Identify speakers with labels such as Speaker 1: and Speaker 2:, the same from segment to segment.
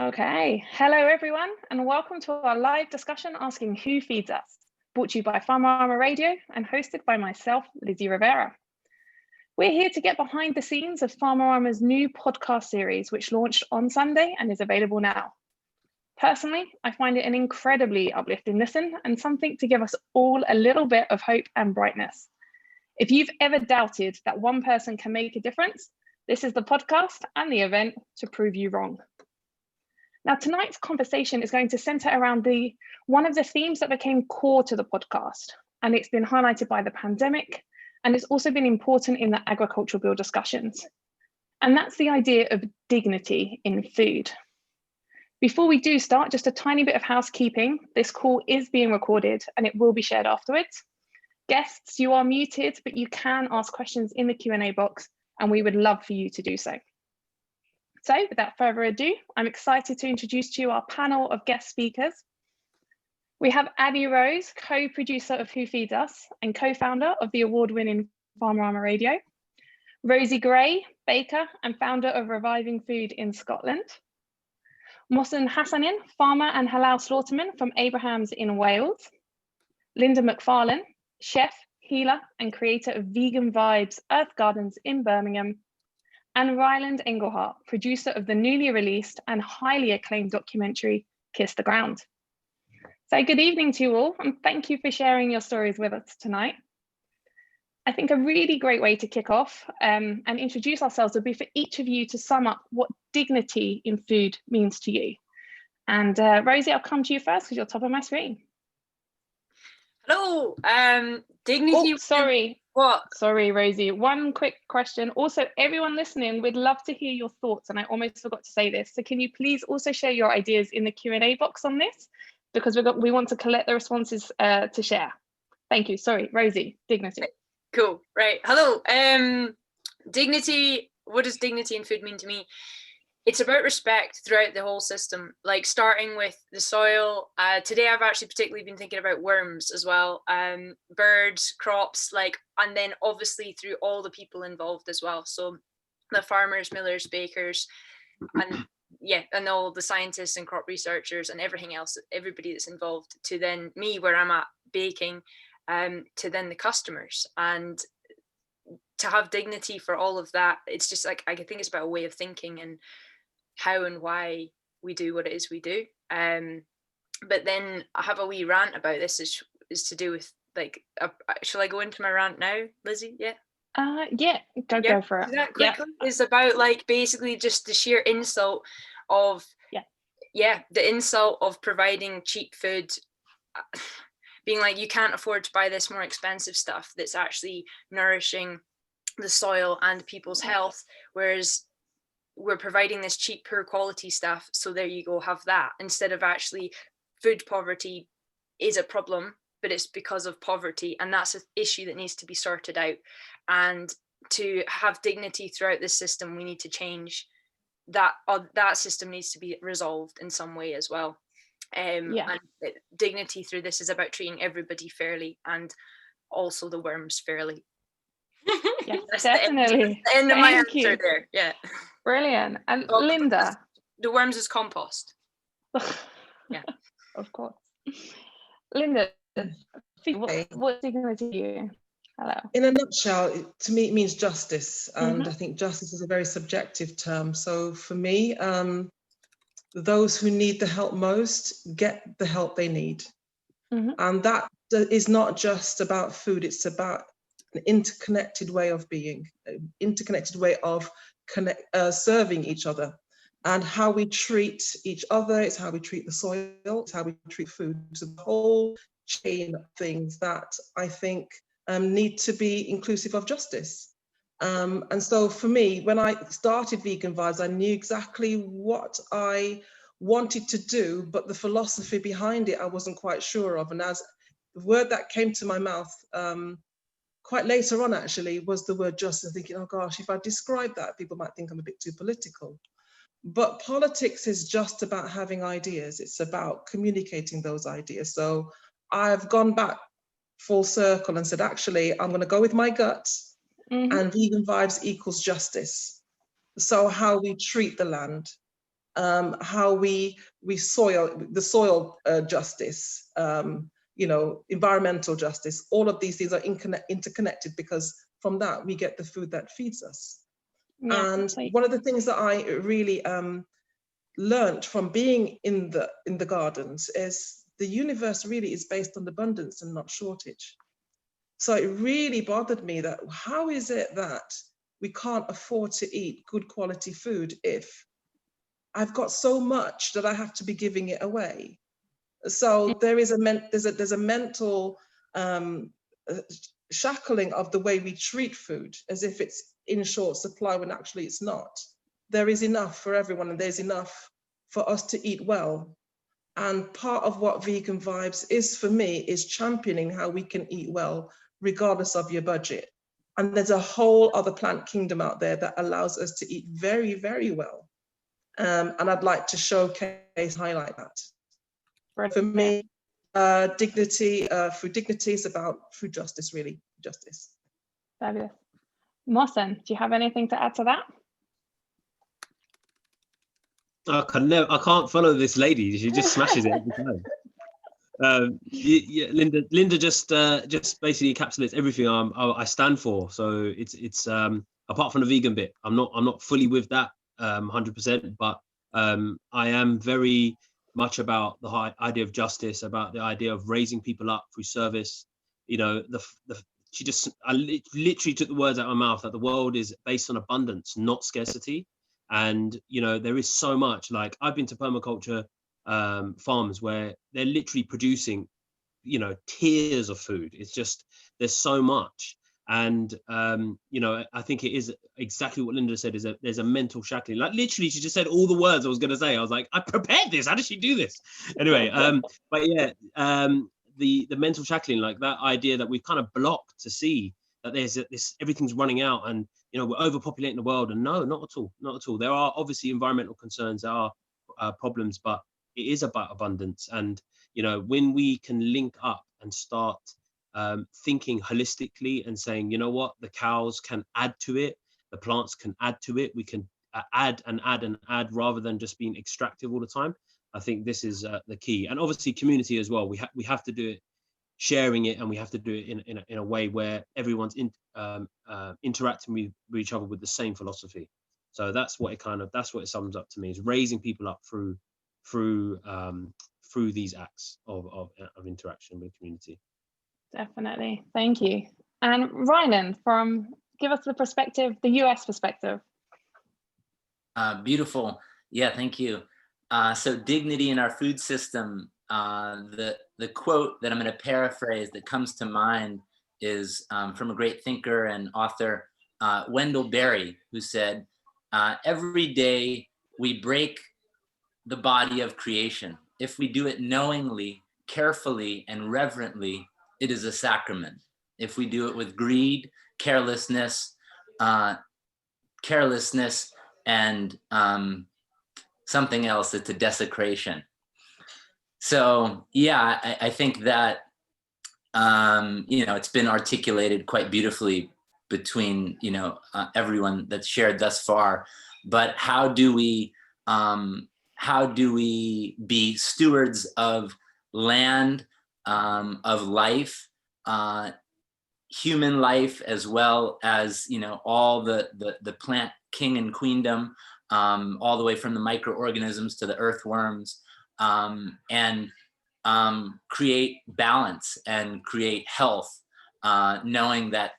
Speaker 1: Okay, hello everyone, and welcome to our live discussion asking who feeds us, brought to you by Farmer Radio and hosted by myself, Lizzie Rivera. We're here to get behind the scenes of Farmerama's new podcast series, which launched on Sunday and is available now. Personally, I find it an incredibly uplifting listen and something to give us all a little bit of hope and brightness. If you've ever doubted that one person can make a difference, this is the podcast and the event to prove you wrong. Now, tonight's conversation is going to center around one of the themes that became core to the podcast, and it's been highlighted by the pandemic, and it's also been important in the agricultural bill discussions. And that's the idea of dignity in food. Before we do start, just a tiny bit of housekeeping. This call is being recorded and it will be shared afterwards. Guests, you are muted, but you can ask questions in the Q&A box, and we would love for you to do so. So without further ado, I'm excited to introduce to you our panel of guest speakers. We have Abby Rose, co-producer of Who Feeds Us and co-founder of the award-winning Farmerama Radio. Rosie Gray, baker and founder of Reviving Food in Scotland. Mohsen Hassanin, farmer and halal slaughterman from Abrahams in Wales. Linda McFarlane, chef, healer and creator of Vegan Vibes Earth Gardens in Birmingham. And Ryland Engelhart, producer of the newly released and highly acclaimed documentary, Kiss the Ground. So good evening to you all, and thank you for sharing your stories with us tonight. I think a really great way to kick off and introduce ourselves would be for each of you to sum up what dignity in food means to you. And Rosie, I'll come to you first because you're top of my screen.
Speaker 2: Hello, dignity.
Speaker 1: Oh, sorry.
Speaker 2: What?
Speaker 1: Sorry, Rosie. One quick question. Also, everyone listening, we'd love to hear your thoughts, and I almost forgot to say this. So can you please also share your ideas in the Q&A box on this? Because we want to collect the responses to share. Thank you. Sorry, Rosie, dignity.
Speaker 2: Cool, right. Hello. Dignity, what does dignity in food mean to me? It's about respect throughout the whole system, like starting with the soil. Today I've actually particularly been thinking about worms as well, birds, crops, and then obviously through all the people involved as well. So the farmers, millers, bakers, and all the scientists and crop researchers and everything else, everybody that's involved, to then me where I'm at baking, to then the customers. And to have dignity for all of that, it's just like, I think it's about a way of thinking and how and why we do what it is we do. But then I have a wee rant about this is to do with shall I go into my rant now, Lizzie? Yeah.
Speaker 1: Yeah, go for it.
Speaker 2: That quickly is about basically just the sheer insult of the insult of providing cheap food, being like, you can't afford to buy this more expensive stuff that's actually nourishing the soil and people's health, whereas we're providing this cheap, poor quality stuff. So there you go, have that. Instead of actually, food poverty is a problem, but it's because of poverty. And that's an issue that needs to be sorted out. And to have dignity throughout the system, we need to change that. That system needs to be resolved in some way as well. And dignity through this is about treating everybody fairly and also the worms fairly.
Speaker 1: Yes, definitely.
Speaker 2: The end of my answer there. Yeah.
Speaker 1: Brilliant. And Linda.
Speaker 2: The worms is compost. Yeah.
Speaker 1: Of course. Linda, what dignity to you? Hello.
Speaker 3: In a nutshell, to me, it means justice. And I think justice is a very subjective term. So for me, those who need the help most get the help they need. And that is not just about food, it's about an interconnected way of being, an interconnected way of serving each other. And how we treat each other, it's how we treat the soil, it's how we treat food. So the whole chain of things that I think need to be inclusive of justice. And so for me, when I started Vegan Vibes, I knew exactly what I wanted to do, but the philosophy behind it, I wasn't quite sure of. And as the word that came to my mouth quite later on actually was the word justice, thinking, oh gosh, if I describe that, people might think I'm a bit too political. But politics is just about having ideas. It's about communicating those ideas. So I've gone back full circle and said, actually, I'm going to go with my gut, and Vegan Vibes equals justice. So how we treat the land, how we soil justice, environmental justice. All of these things are interconnected, because from that we get the food that feeds us. Yeah, and one of the things that I really learned from being in the gardens is the universe really is based on abundance and not shortage. So it really bothered me that how is it that we can't afford to eat good quality food if I've got so much that I have to be giving it away? So there is there's a mental shackling of the way we treat food, as if it's in short supply when actually it's not. There is enough for everyone, and there's enough for us to eat well. And part of what Vegan Vibes is for me is championing how we can eat well regardless of your budget. And there's a whole other plant kingdom out there that allows us to eat very, very well. And I'd like to showcase, highlight that. For me, dignity, food dignity is about food justice, really, justice.
Speaker 1: Fabulous. Mohsen, do you have anything to add to that?
Speaker 4: I can't follow this lady. She just smashes it every time. Yeah, Linda just basically encapsulates everything I stand for. So it's apart from the vegan bit, I'm not fully with that 100%, but I am very much about the idea of justice, about the idea of raising people up through service. I literally took the words out of my mouth that the world is based on abundance, not scarcity. And there is so much. Like, I've been to permaculture farms where they're literally producing tiers of food. It's just, there's so much. And I think it is exactly what Linda said, is there's a mental shackling. Like, literally, she just said all the words I was going to say. I was like, I prepared this. How did she do this? Anyway, but yeah, the mental shackling, like that idea that we've kind of blocked to see that there's this, everything's running out, and we're overpopulating the world. And no, not at all. There are obviously environmental concerns, there are problems, but it is about abundance. And when we can link up and start thinking holistically and saying, you know what, the cows can add to it, the plants can add to it, we can add and add and add, rather than just being extractive all the time. I think this is the key. And obviously community as well. We have to do it, sharing it, and we have to do it in a way where everyone's interacting with each other with the same philosophy. So that's what it sums up to me, is raising people up through these acts of interaction with community.
Speaker 1: Definitely, thank you. And Ryland, give us the perspective, the US perspective.
Speaker 5: Beautiful. Yeah, thank you. So dignity in our food system, the quote that I'm going to paraphrase that comes to mind is from a great thinker and author, Wendell Berry, who said, every day we break the body of creation. If we do it knowingly, carefully, and reverently, it is a sacrament. If we do it with greed, carelessness, and something else, it's a desecration. So yeah, I think that it's been articulated quite beautifully between everyone that's shared thus far. But how do we be stewards of land, of life, human life, as well as all the plant king and queendom, all the way from the microorganisms to the earthworms, and create balance and create health, knowing that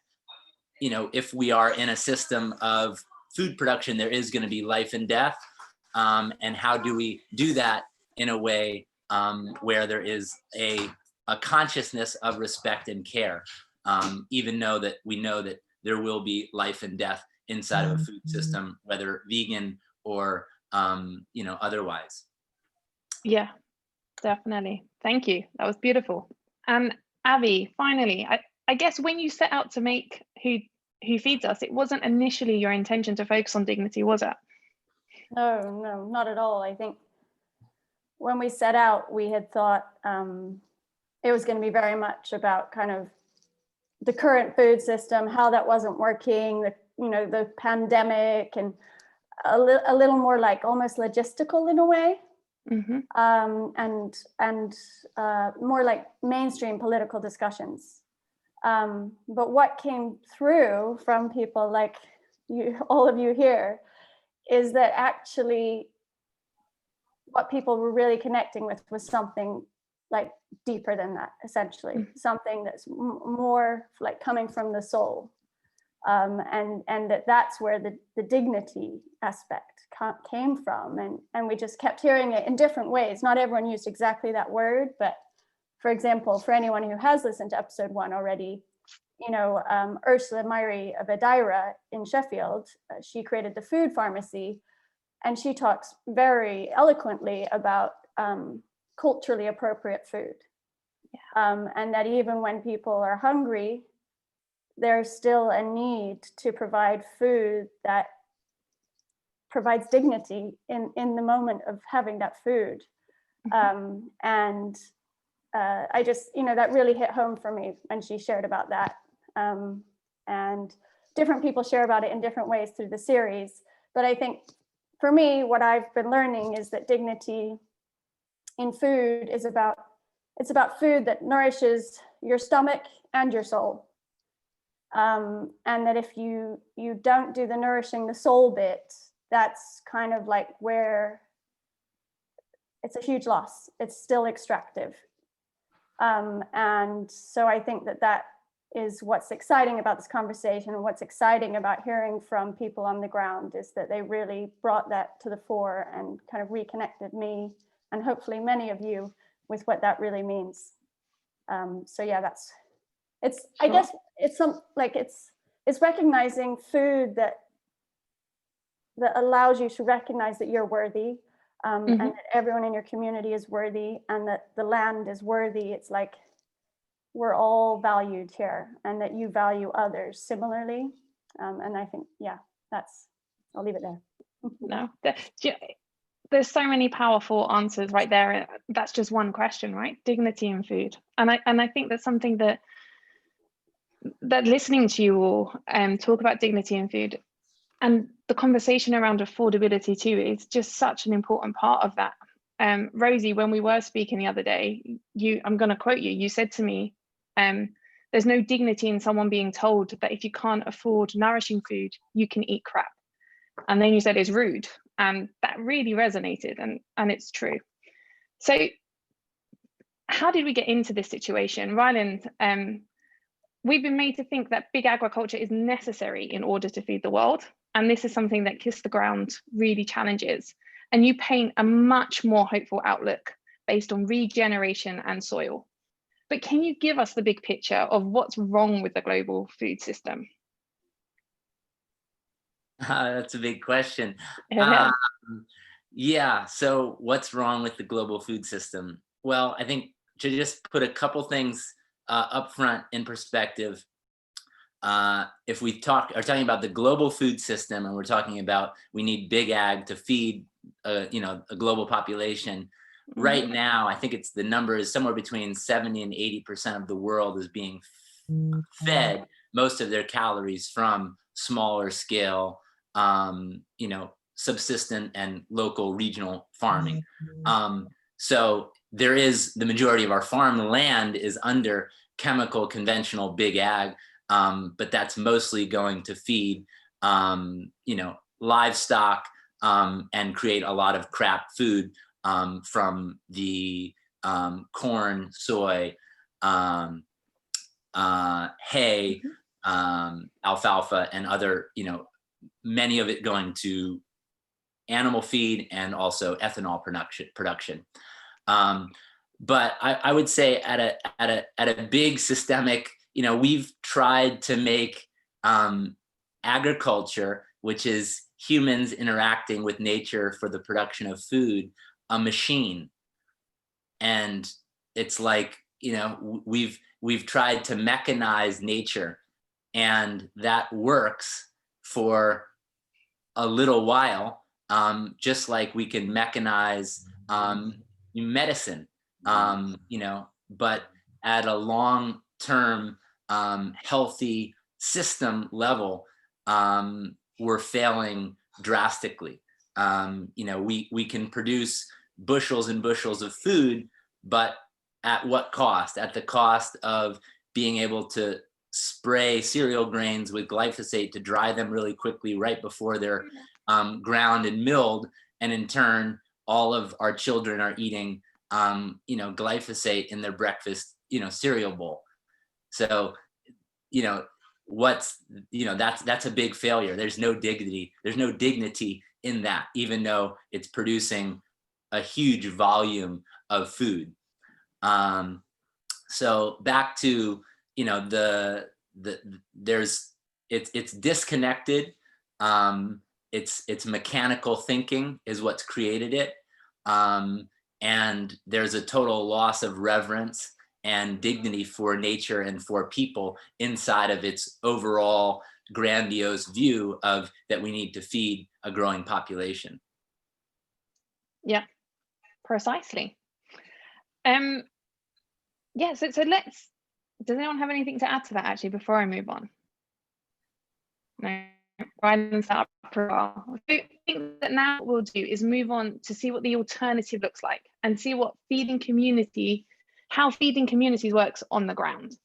Speaker 5: if we are in a system of food production, there is going to be life and death, and how do we do that in a way where there is a consciousness of respect and care, even though that we know that there will be life and death inside of a food system, whether vegan or otherwise.
Speaker 1: Yeah, definitely. Thank you. That was beautiful. And Abby, finally, I guess when you set out to make Who Feeds Us, it wasn't initially your intention to focus on dignity, was it?
Speaker 6: No, not at all. I think when we set out, we had thought it was going to be very much about kind of the current food system, how that wasn't working, the pandemic, and a little more like almost logistical in a way, and more like mainstream political discussions. But what came through from people like you, all of you here, is that actually what people were really connecting with was something like deeper than that, essentially, something that's more like coming from the soul. And that's where the dignity aspect came from. And we just kept hearing it in different ways. Not everyone used exactly that word, but for example, for anyone who has listened to episode 1 already, you know, Ursula Myrie of Adira in Sheffield, she created the food pharmacy, and she talks very eloquently about culturally appropriate food. And that even when people are hungry, there's still a need to provide food that provides dignity in the moment of having that food. And I just, you know, that really hit home for me when she shared about that. And different people share about it in different ways through the series. But I think for me, what I've been learning is that dignity in food is it's about food that nourishes your stomach and your soul. And that if you don't do the nourishing the soul bit, that's kind of like where it's a huge loss. It's still extractive. And so I think that is what's exciting about this conversation, and what's exciting about hearing from people on the ground is that they really brought that to the fore and kind of reconnected me, and hopefully many of you, with what that really means. So yeah, it's sure. I guess it's recognizing food that allows you to recognize that you're worthy, and that everyone in your community is worthy, and that the land is worthy. It's like we're all valued here, and that you value others similarly. And I think, yeah, I'll leave it there.
Speaker 1: No, there's so many powerful answers right there. That's just one question, right? Dignity in food. And I think that's something that listening to you all talk about dignity in food, and the conversation around affordability too, is just such an important part of that. Rosie, when we were speaking the other day, I'm going to quote you, you said to me, there's no dignity in someone being told that if you can't afford nourishing food, you can eat crap. And then you said it's rude. And that really resonated, and it's true. So how did we get into this situation? Ryland, we've been made to think that big agriculture is necessary in order to feed the world. And this is something that Kiss the Ground really challenges. And you paint a much more hopeful outlook based on regeneration and soil. But can you give us the big picture of what's wrong with the global food system?
Speaker 5: That's a big question.
Speaker 1: Yeah.
Speaker 5: Yeah, so what's wrong with the global food system? Well, I think to just put a couple things up front in perspective, if we are talking about the global food system, and we're talking about we need big ag to feed a global population. Right now, I think the number is somewhere between 70 and 80% of the world is being fed most of their calories from smaller scale, subsistent and local regional farming. So there is the majority of our farmland is under chemical conventional big ag, but that's mostly going to feed livestock and create a lot of crap food from the corn, soy, hay, alfalfa, and other, many of it going to animal feed and also ethanol production. But I would say at a big systemic, we've tried to make agriculture, which is humans interacting with nature for the production of food, a machine. And it's like, we've tried to mechanize nature, and that works for a little while, just like we can mechanize medicine, but at a long-term healthy system level, we're failing drastically. We can produce bushels and bushels of food, but at what cost? At the cost of being able to spray cereal grains with glyphosate to dry them really quickly right before they're ground and milled, and in turn all of our children are eating glyphosate in their breakfast cereal bowl. So that's a big failure. There's no dignity in that, even though it's producing a huge volume of food. So back to it's disconnected. It's mechanical thinking is what's created it, and there's a total loss of reverence and dignity for nature and for people inside of its overall grandiose view of that we need to feed a growing population.
Speaker 1: Yeah, precisely. Yeah, so let's, does anyone have anything to add to that actually before I move on? No, Ryan's up for a while. So I think that now what we'll do is move on to see what the alternative looks like and see what how feeding communities works on the ground.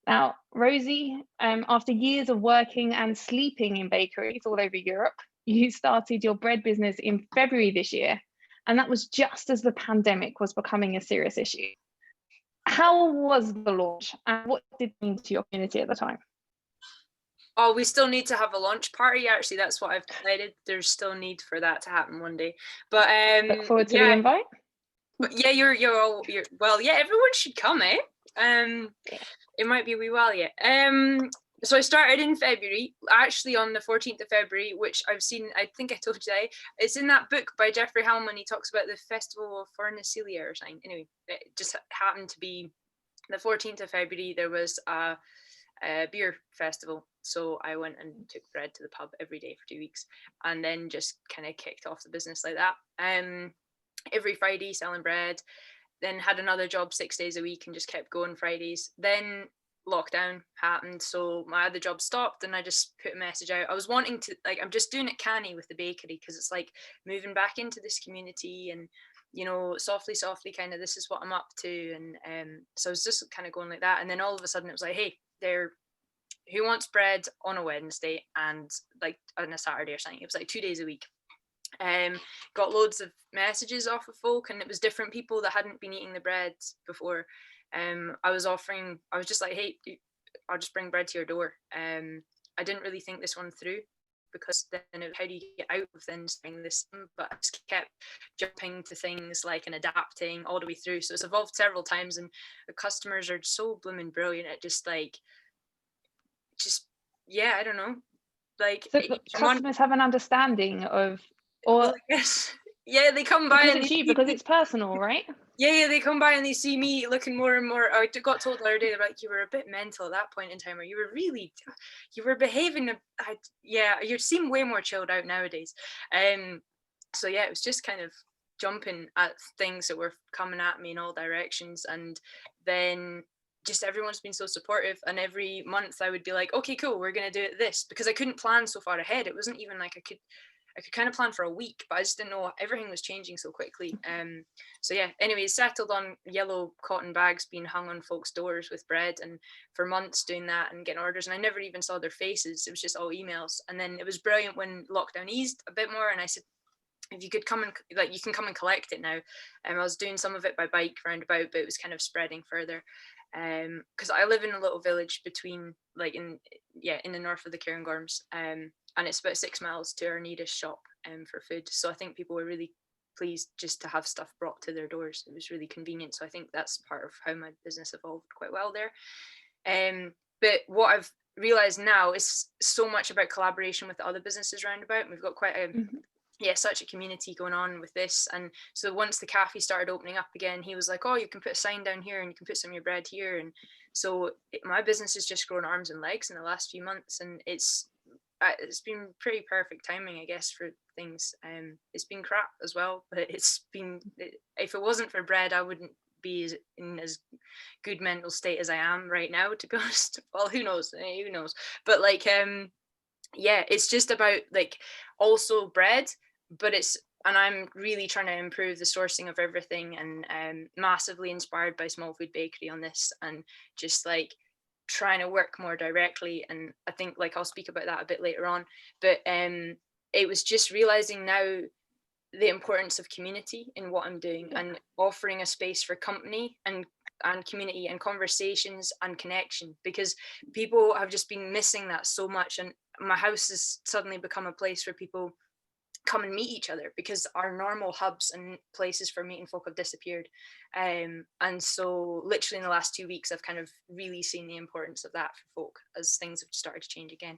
Speaker 1: Now, Rosie, after years of working and sleeping in bakeries all over Europe, you started your bread business in February this year, and that was just as the pandemic was becoming a serious issue. How was the launch, and what did it mean to your community at the time?
Speaker 2: Oh, we still need to have a launch party. Actually, that's what I've decided. There's still need for that to happen one day. But
Speaker 1: look forward to the invite.
Speaker 2: But yeah, you're well, yeah, everyone should come, eh? It might be a wee while yet. So I started in February, actually on the 14th of February, which I've seen, I think I told you that. It's in that book by Jeffrey Hellman. He talks about the Festival of Furnacilia or something. Anyway, it just happened to be the 14th of February. There was a beer festival. So I went and took bread to the pub every day for 2 weeks, and then just kind of kicked off the business like that. Every Friday selling bread, then had another job 6 days a week and just kept going Fridays. Then lockdown happened, so my other job stopped, and I just put a message out. I was wanting to, I'm just doing it canny with the bakery because it's like moving back into this community and softly kind of, this is what I'm up to. And so I was just kind of going like that, and then all of a sudden it was like, hey, who wants bread on a Wednesday and like on a Saturday or something. It was like 2 days a week. Got loads of messages off of folk, and it was different people that hadn't been eating the bread before. I was just like, hey, I'll just bring bread to your door. I didn't really think this one through, because then how do you get out of then saying this? But I just kept jumping to things and adapting all the way through. So it's evolved several times, and the customers are so blooming brilliant at just yeah, I don't know.
Speaker 1: So customers have an understanding of, or
Speaker 2: well, I guess, yeah, they come by and
Speaker 1: because it's personal, right?
Speaker 2: Yeah, they come by and they see me looking more and more. I got told the other day, they're like, you were a bit mental at that point in time, or you were behaving. You seem way more chilled out nowadays. So yeah, it was just kind of jumping at things that were coming at me in all directions, and then just everyone's been so supportive. And every month I would be like, okay, cool, we're gonna do it this, because I couldn't plan so far ahead. It wasn't even like I could kind of plan for a week, but I just didn't know, everything was changing so quickly. So yeah, anyway, settled on yellow cotton bags being hung on folks' doors with bread, and for months doing that and getting orders, and I never even saw their faces. It was just all emails. And then it was brilliant when lockdown eased a bit more, and I said, if you could come and you can come and collect it now. I was doing some of it by bike roundabout, but it was kind of spreading further. Because I live in a little village between in the north of the Cairngorms, and it's about 6 miles to our nearest shop for food. So I think people were really pleased just to have stuff brought to their doors. It was really convenient. So I think that's part of how my business evolved quite well there. But what I've realized now is so much about collaboration with the other businesses roundabout. We've got quite such a community going on with this. And so once the cafe started opening up again, he was like, oh, you can put a sign down here and you can put some of your bread here. And so my business has just grown arms and legs in the last few months, and it's been pretty perfect timing, I guess, for things. It's been crap as well, but if it wasn't for bread, I wouldn't be in as good mental state as I am right now, to be honest. Well, who knows, but yeah, it's just about like also bread, but and I'm really trying to improve the sourcing of everything, and massively inspired by Small Food Bakery on this, and just like trying to work more directly. And I think like I'll speak about that a bit later on, but it was just realizing now the importance of community in what I'm doing, and offering a space for company and community and conversations and connection, because people have just been missing that so much. And my house has suddenly become a place where people come and meet each other, because our normal hubs and places for meeting folk have disappeared. And so literally in the last 2 weeks, I've kind of really seen the importance of that for folk as things have started to change again.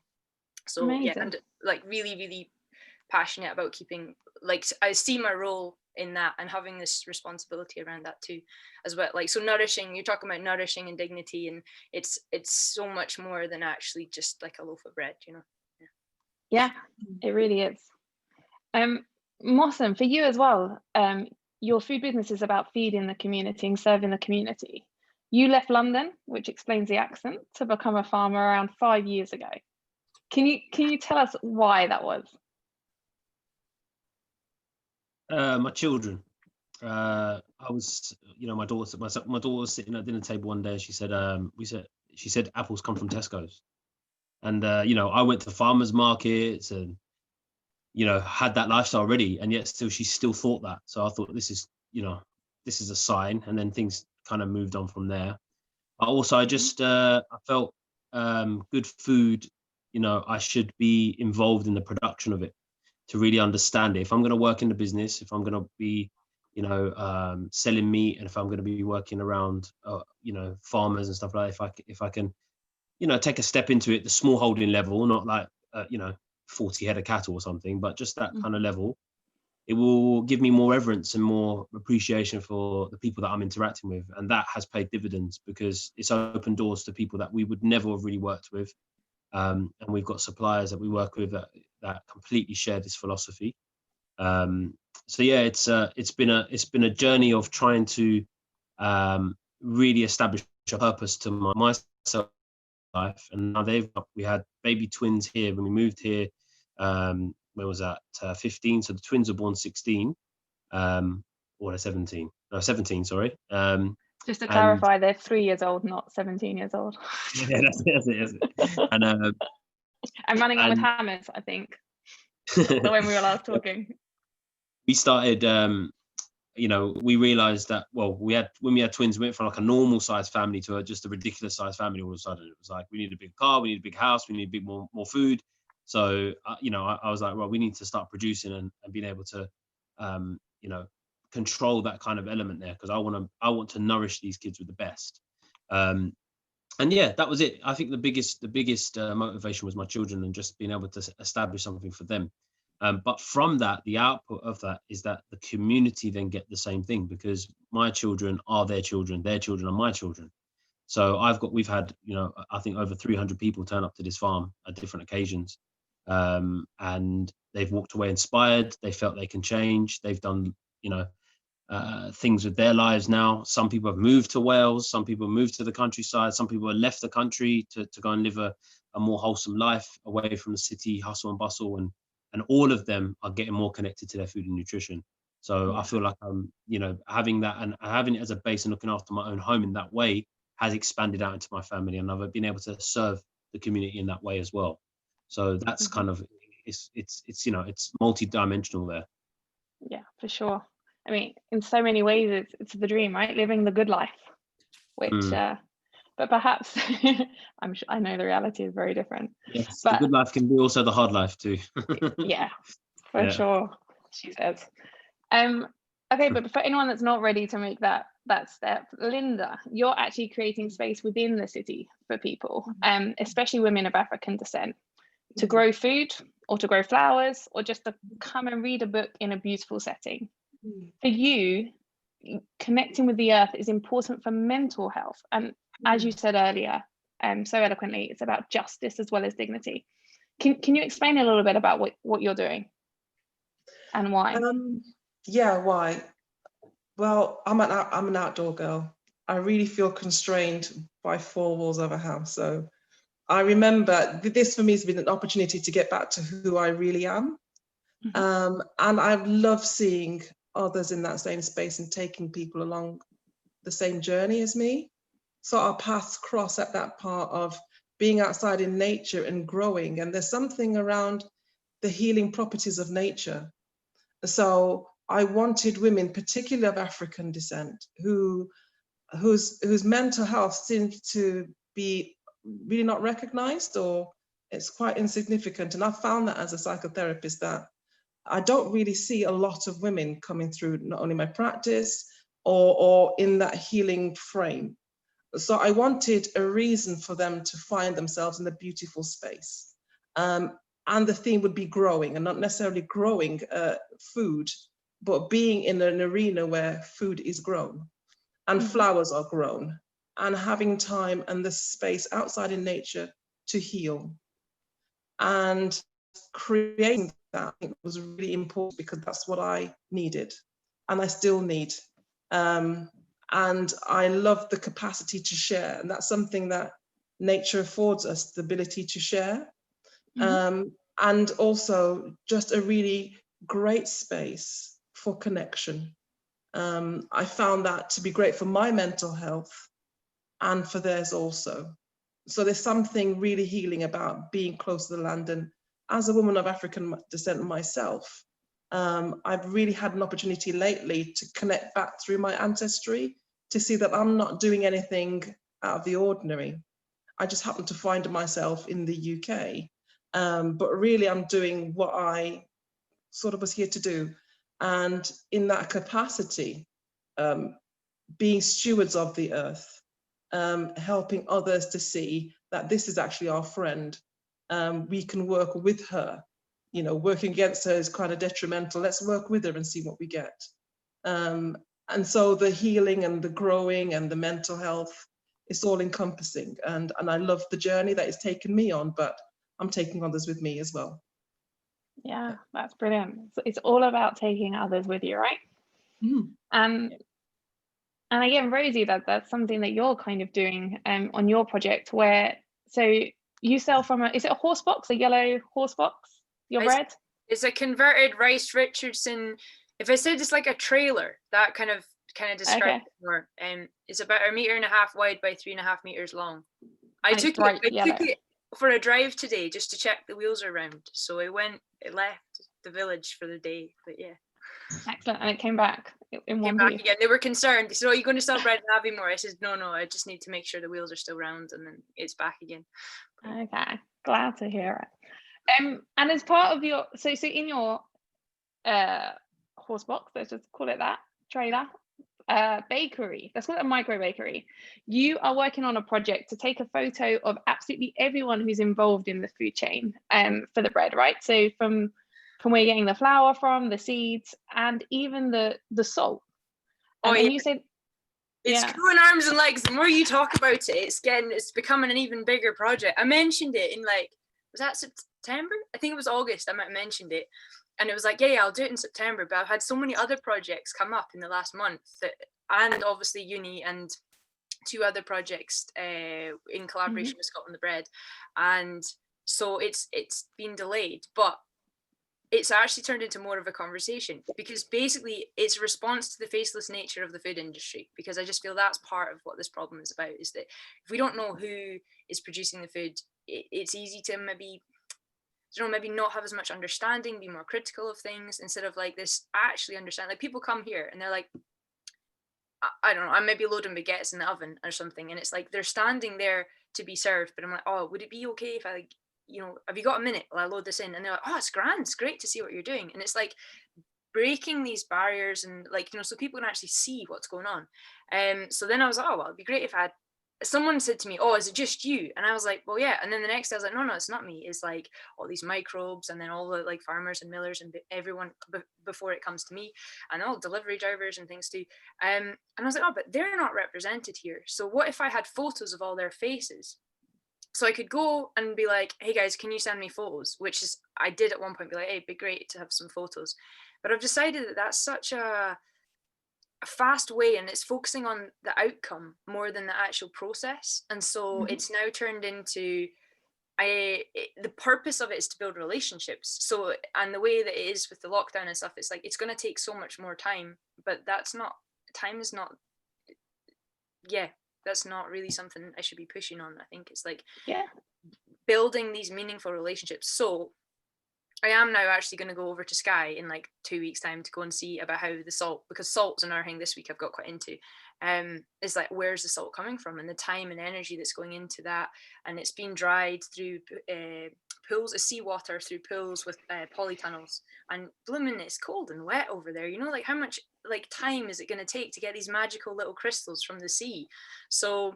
Speaker 2: So
Speaker 1: Amazing.
Speaker 2: yeah, and like really, really passionate about keeping, like, I see my role in that and having this responsibility around that too as well. Like, so nourishing, you're talking about nourishing and dignity, and it's so much more than actually just like a loaf of bread, you know.
Speaker 1: Yeah, it really is. Mohsen, for you as well, your food business is about feeding the community and serving the community. You left London, which explains the accent, to become a farmer around 5 years ago. Can you tell us why that was?
Speaker 4: My children. I was, my daughter was sitting at dinner table one day, and she said apples come from Tesco's, and I went to farmers markets and had that lifestyle already, and yet she still thought that. So I thought, this is a sign, and then things kind of moved on from there. But also I just I felt good food, I should be involved in the production of it to really understand it. If I'm going to work in the business, if I'm going to be selling meat, and if I'm going to be working around farmers and stuff like that, if I can take a step into it, the small holding level, not like 40 head of cattle or something, but just that kind of level, it will give me more reverence and more appreciation for the people that I'm interacting with. And that has paid dividends, because it's opened doors to people that we would never have really worked with. And we've got suppliers that we work with that completely share this philosophy. So yeah, it's been a journey of trying to really establish a purpose to myself life. And now we had baby twins here when we moved here. When was that? 15. So the twins were born 16, or 17. No, 17. Sorry.
Speaker 1: Just to clarify, they're 3 years old, not 17 years old.
Speaker 4: Yeah, that's it. And
Speaker 1: I'm running on with hammers, I think. When we were last talking,
Speaker 4: we started. We realized that, when we had twins, we went from like a normal size family to just a ridiculous size family. All of a sudden, it was like, we need a big car, we need a big house, we need more food. So I was like, well, we need to start producing and being able to control that kind of element there, because I want to nourish these kids with the best. And yeah, that was it. I think the biggest motivation was my children, and just being able to establish something for them. But from that, the output of that is that the community then get the same thing, because my children are their children are my children. So we've had, I think over 300 people turn up to this farm at different occasions. And they've walked away inspired. They felt they can change. They've done, things with their lives now. Some people have moved to Wales. Some people have moved to the countryside. Some people have left the country to go and live a more wholesome life away from the city hustle and bustle. And all of them are getting more connected to their food and nutrition. So I feel like having that and having it as a base and looking after my own home in that way has expanded out into my family, and I've been able to serve the community in that way as well. So that's kind of it's multi-dimensional there.
Speaker 1: Yeah, for sure. I mean, in so many ways, it's the dream, right? Living the good life, which but perhaps I know the reality is very different.
Speaker 4: Yes,
Speaker 1: but
Speaker 4: the good life can be also the hard life too.
Speaker 1: Yeah, for sure, she says. Okay, but for anyone that's not ready to make that step, Linda, you're actually creating space within the city for people, especially women of African descent, to grow food or to grow flowers, or just to come and read a book in a beautiful setting. For you, connecting with the earth is important for mental health, and as you said earlier, so eloquently, it's about justice as well as dignity. Can you explain a little bit about what you're doing and why?
Speaker 3: Why? Well, I'm an outdoor girl. I really feel constrained by 4 walls of a house. So I remember this for me has been an opportunity to get back to who I really am. And I love seeing others in that same space and taking people along the same journey as me. So our paths cross at that part of being outside in nature and growing. And there's something around the healing properties of nature. So I wanted women, particularly of African descent, whose mental health seems to be really not recognized, or it's quite insignificant. And I found that as a psychotherapist that I don't really see a lot of women coming through not only my practice or in that healing frame. So I wanted a reason for them to find themselves in a beautiful space. And the theme would be growing, and not necessarily growing food, but being in an arena where food is grown and flowers are grown, and having time and the space outside in nature to heal. And creating that, I think, was really important, because that's what I needed and I still need. And I love the capacity to share, and that's something that nature affords us, the ability to share. And also just a really great space for connection. I found that to be great for my mental health and for theirs also. So there's something really healing about being close to the land. And as a woman of African descent myself, I've really had an opportunity lately to connect back through my ancestry to see that I'm not doing anything out of the ordinary. I just happen to find myself in the UK, but really I'm doing what I sort of was here to do. And in that capacity, being stewards of the earth, helping others to see that this is actually our friend. We can work with her. You know, working against her is kind of detrimental. Let's work with her and see what we get. And so the healing and the growing and the mental health, it's all encompassing. And I love the journey that it's taken me on, but I'm taking others with me as well.
Speaker 1: Yeah, that's brilliant. So it's all about taking others with you, right? And again, Rosie, that's something that you're kind of doing on your project, where so you sell from is it a horse box, a yellow horse box, your bread?
Speaker 2: It's a converted Rice Richardson. If I said it's like a trailer, that kind of describes it more. It's about 1.5 meters wide by 3.5 meters long. I took it for a drive today just to check the wheels are round. So it left the village for the day. But yeah.
Speaker 1: Excellent. And it came back in one piece.
Speaker 2: Again. They were concerned. They said, "Oh, you're going to sell bread and Aviemore?" I said, no, I just need to make sure the wheels are still round, and then it's back again.
Speaker 1: Okay, glad to hear it. And as part of your so in your horse box, let's just call it that, trailer, bakery, let's call it a micro bakery, you are working on a project to take a photo of absolutely everyone who's involved in the food chain for the bread, right? So from where you're getting the flour from, the seeds, and even the salt. And you said
Speaker 2: it's growing arms and legs. The more you talk about it, it's becoming an even bigger project. I mentioned it in was that September? I think it was August. I mentioned it, and it was like, yeah, I'll do it in September. But I've had so many other projects come up in the last month and obviously uni and 2 other projects in collaboration with Scotland the Bread, and so it's been delayed, but it's actually turned into more of a conversation, because basically it's a response to the faceless nature of the food industry, because I just feel that's part of what this problem is about, is that if we don't know who is producing the food, it's easy to maybe not have as much understanding, be more critical of things, instead of this actually understand. People come here and they're like, I don't know, I'm maybe loading baguettes in the oven or something, and it's like they're standing there to be served, but I'm like, oh, would it be okay if I have you got a minute while I load this in? And they're like, oh, it's grand, it's great to see what you're doing. And it's like breaking these barriers and so people can actually see what's going on. So then I was like, oh, well, it'd be great if someone said to me, oh, is it just you? And I was like, well, yeah. And then the next day I was like, no, it's not me. It's all these microbes, and then all the farmers and millers and everyone before it comes to me, and all delivery drivers and things too. And I was like, oh, but they're not represented here. So what if I had photos of all their faces? So I could go and be like, hey guys, can you send me photos? Which is, I did at one point be like, hey, it'd be great to have some photos. But I've decided that that's such a fast way, and it's focusing on the outcome more than the actual process. And so it's now turned into the purpose of it is to build relationships. So, and the way that it is with the lockdown and stuff, it's like, it's going to take so much more time, but that's not really something I should be pushing on. I think it's like building these meaningful relationships. So I am now actually going to go over to Skye in like 2 weeks' time to go and see about how the salt, because salt's another thing this week I've got quite into, is like, where's the salt coming from, and the time and energy that's going into that. And it's been dried through pools of seawater, through pools with polytunnels, and blooming, it's cold and wet over there, you know, like how much like time is it going to take to get these magical little crystals from the sea? So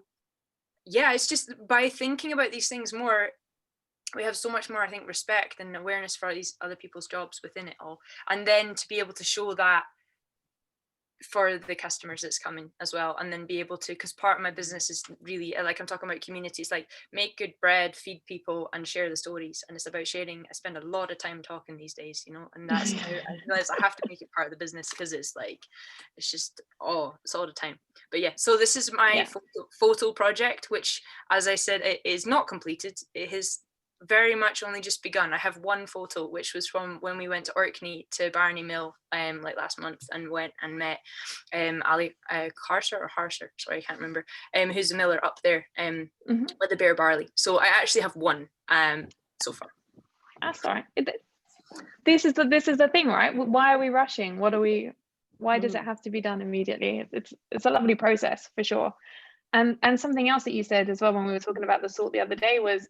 Speaker 2: yeah, it's just by thinking about these things more, we have so much more, I think, respect and awareness for these other people's jobs within it all. And then to be able to show that for the customers that's coming as well. And then be able to, because part of my business is really, like I'm talking about communities, like make good bread, feed people and share the stories. And it's about sharing. I spend a lot of time talking these days, you know, and that's now I realize I have to make it part of the business, because it's like, it's just, it's all the time. But yeah, so this is my photo project, which, as I said, it is not completed. It has very much only just begun. I have one photo, which was from when we went to Orkney to Barney Mill like last month, and went and met Ali Harsher, sorry, I can't remember, who's the miller up there with the bare barley. So I actually have one so far.
Speaker 1: That's all right. This is the thing, right? Why are we rushing? Why does it have to be done immediately? It's a lovely process for sure. And something else that you said as well when we were talking about the salt the other day was,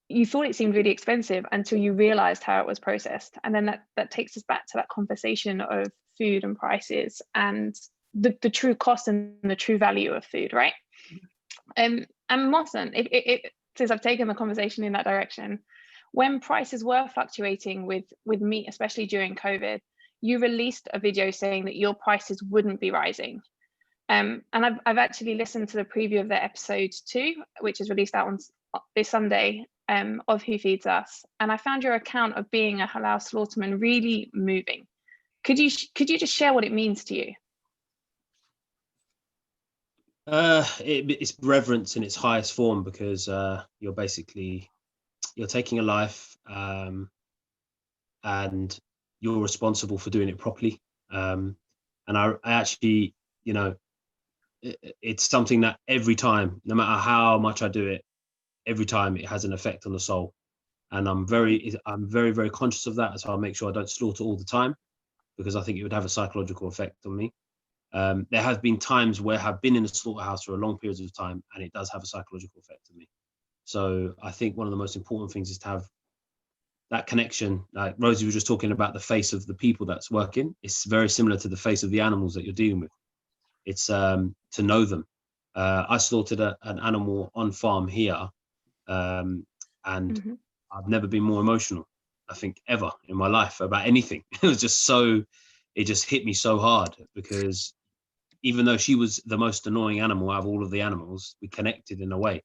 Speaker 1: you thought it seemed really expensive until you realized how it was processed. And then that takes us back to that conversation of food and prices and the true cost and the true value of food, right? And Mawson, since I've taken the conversation in that direction, when prices were fluctuating with meat, especially during COVID, you released a video saying that your prices wouldn't be rising. And I've actually listened to the preview of the episode 2, which is released out on this Sunday, of Who Feeds Us, and I found your account of being a halal slaughterman really moving. Could you just share what it means to you?
Speaker 4: It's reverence in its highest form, because you're taking a life, and you're responsible for doing it properly. And I actually, you know, it's something that every time, no matter how much I do it, every time it has an effect on the soul. And I'm very, very conscious of that. So I'll make sure I don't slaughter all the time, because I think it would have a psychological effect on me. There have been times where I've been in a slaughterhouse for a long periods of time, and it does have a psychological effect on me. So I think one of the most important things is to have that connection. Like Rosie was just talking about the face of the people that's working. It's very similar to the face of the animals that you're dealing with. It's to know them. I slaughtered an animal on farm here, and I've never been more emotional, I think, ever in my life about anything. It was just it just hit me so hard, because even though she was the most annoying animal out of all of the animals, we connected in a way.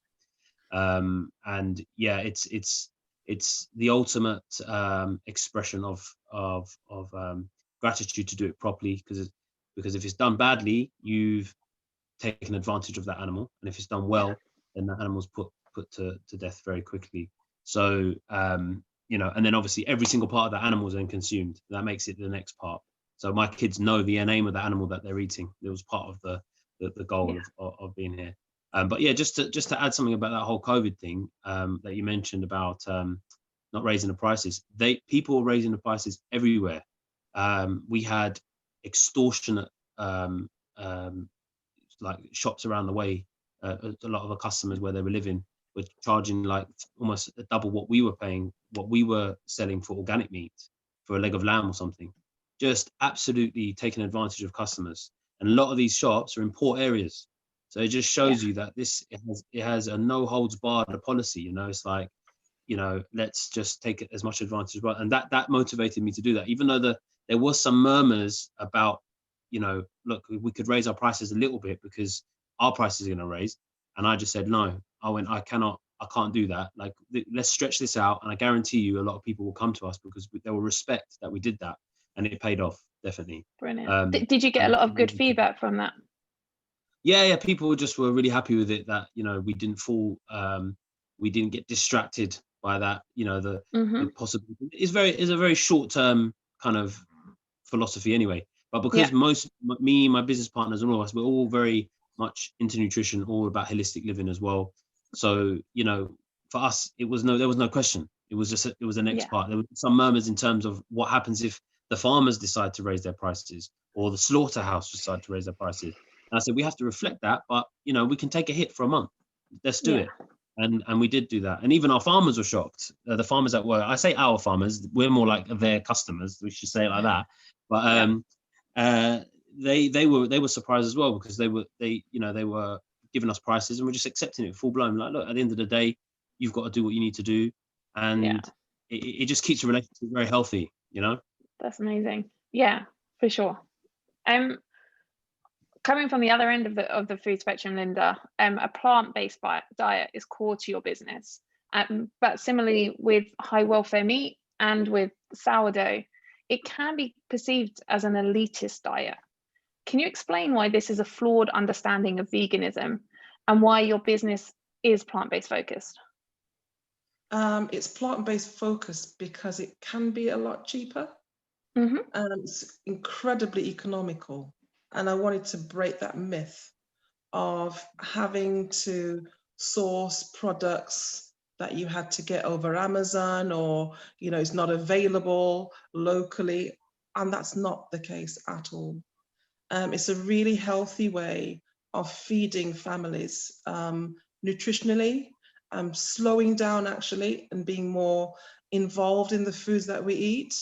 Speaker 4: And yeah, it's the ultimate expression of gratitude to do it properly, because if it's done badly, you've taken advantage of that animal, and if it's done well, then that animal's put to death very quickly. So you know, and then obviously every single part of that animal is then consumed. That makes it the next part. So my kids know the name of the animal that they're eating. It was part of the goal of being here. But yeah, just to add something about that whole COVID thing that you mentioned about not raising the prices. People were raising the prices everywhere. We had extortionate like shops around the way. A lot of the customers where they were living were charging like almost double what we were paying, what we were selling for organic meat, for a leg of lamb or something. Just absolutely taking advantage of customers. And a lot of these shops are in poor areas. So it just shows you that it has a no holds barred policy. You know, it's like, you know, let's just take as much advantage as well. And that motivated me to do that, even though there was some murmurs about, you know, look, we could raise our prices a little bit because our prices are going to raise. And I just said, no, I can't do that. Like, let's stretch this out. And I guarantee you a lot of people will come to us because they will respect that we did that. And it paid off, definitely.
Speaker 1: Brilliant. Did you get a lot of good feedback from that?
Speaker 4: Yeah, people were really happy with it, that, you know, we didn't fall we didn't get distracted by that, you know, the
Speaker 1: Mhm.
Speaker 4: possible is a very short-term kind of philosophy anyway. But because me, my business partners, and all of us, we're all very much into nutrition, all about holistic living as well. So, you know, for us, there was no question. It was just it was the next part. There were some murmurs in terms of what happens if the farmers decide to raise their prices or the slaughterhouse decide to raise their prices. And I said, we have to reflect that, but you know, we can take a hit for a month. Let's do it. And we did do that. And even our farmers were shocked. The farmers at work, I say our farmers, we're more like their customers. We should say it like that. But they were surprised as well, because they were giving us prices and we're just accepting it full blown. Like, look, at the end of the day, you've got to do what you need to do, and it just keeps the relationship very healthy, you know.
Speaker 1: That's amazing. Yeah, for sure. Coming from the other end of the food spectrum, Linda, a plant-based diet is core to your business. But similarly with high welfare meat and with sourdough, it can be perceived as an elitist diet. Can you explain why this is a flawed understanding of veganism and why your business is plant-based focused?
Speaker 3: It's plant-based focused because it can be a lot cheaper. And it's incredibly economical. And I wanted to break that myth of having to source products that you had to get over Amazon, or, you know, it's not available locally. And that's not the case at all. It's a really healthy way of feeding families nutritionally, slowing down actually, and being more involved in the foods that we eat.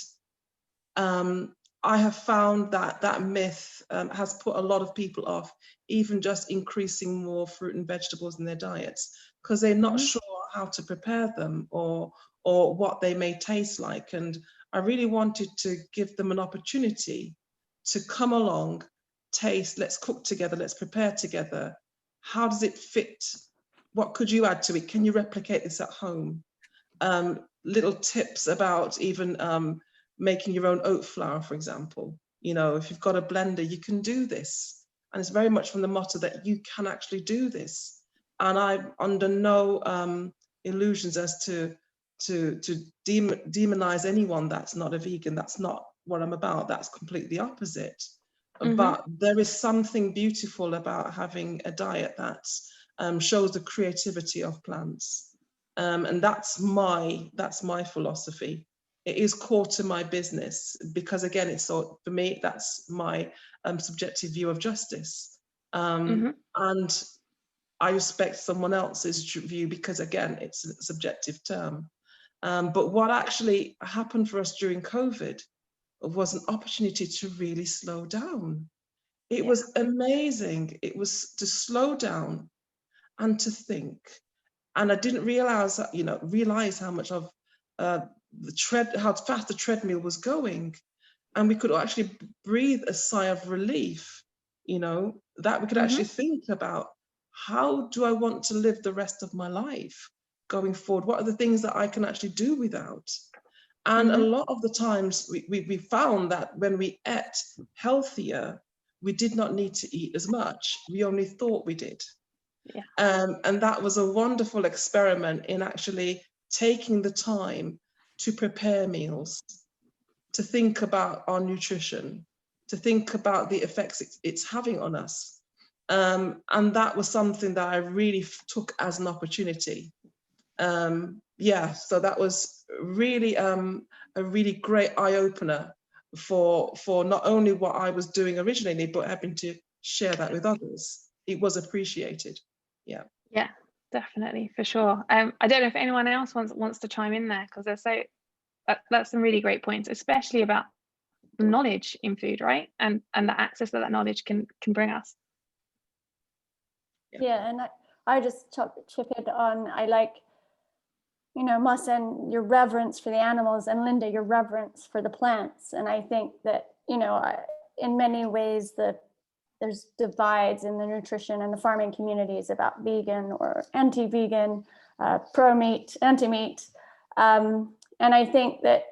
Speaker 3: I have found that that myth has put a lot of people off, even just increasing more fruit and vegetables in their diets, because they're not sure how to prepare them or what they may taste like. And I really wanted to give them an opportunity to come along, taste, let's cook together, let's prepare together. How does it fit? What could you add to it? Can you replicate this at home? Little tips about even making your own oat flour, for example. You know, if you've got a blender, you can do this. And it's very much from the motto that you can actually do this. And I'm under no illusions as to demonize anyone that's not a vegan. That's not what I'm about. That's completely opposite. But there is something beautiful about having a diet that shows the creativity of plants. And that's my philosophy. It is core to my business because, again, it's so, for me, that's my subjective view of justice. And I respect someone else's view because, again, it's a subjective term. But what actually happened for us during COVID was an opportunity to really slow down. It was amazing. It was to slow down and to think. And I didn't realize how much of how fast the treadmill was going. And we could actually breathe a sigh of relief, you know, that we could actually think about, how do I want to live the rest of my life going forward? What are the things that I can actually do without? And a lot of the times we found that when we ate healthier, we did not need to eat as much. We only thought we did. And that was a wonderful experiment in actually taking the time to prepare meals, to think about our nutrition, to think about the effects it's having on us. And that was something that I really took as an opportunity. So that was really a really great eye-opener for not only what I was doing originally, but having to share that with others. It was appreciated. Yeah,
Speaker 1: definitely, for sure. I don't know if anyone else wants to chime in there, because that's some really great points, especially about knowledge in food, right? And the access that knowledge can bring us.
Speaker 6: Yeah, and I just chip it on. I like, you know, Mohsen, your reverence for the animals, and Linda, your reverence for the plants. And I think that, you know, in many ways there's divides in the nutrition and the farming communities about vegan or anti-vegan, pro-meat, anti-meat. And I think that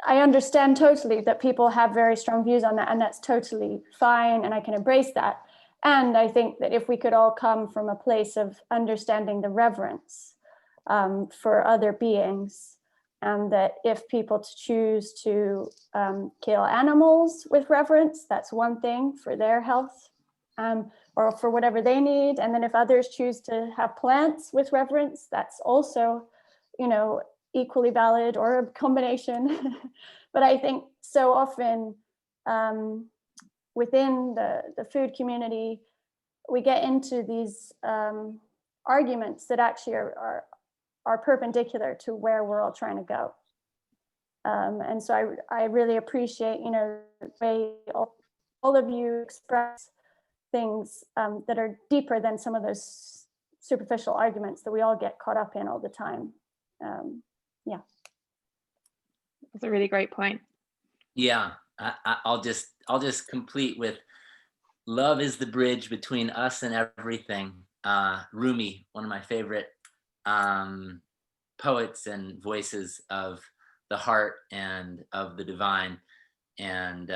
Speaker 6: I understand totally that people have very strong views on that, and that's totally fine, and I can embrace that. And I think that if we could all come from a place of understanding the reverence for other beings, and that if people choose to kill animals with reverence, that's one thing for their health or for whatever they need. And then if others choose to have plants with reverence, that's also, equally valid, or a combination. But I think so often within the food community, we get into these arguments that actually are perpendicular to where we're all trying to go. And so I really appreciate, the way all of you express things that are deeper than some of those superficial arguments that we all get caught up in all the time. Yeah.
Speaker 1: That's a really great point.
Speaker 5: Yeah, I'll just complete with, love is the bridge between us and everything. Rumi, one of my favorite poets and voices of the heart and of the divine. And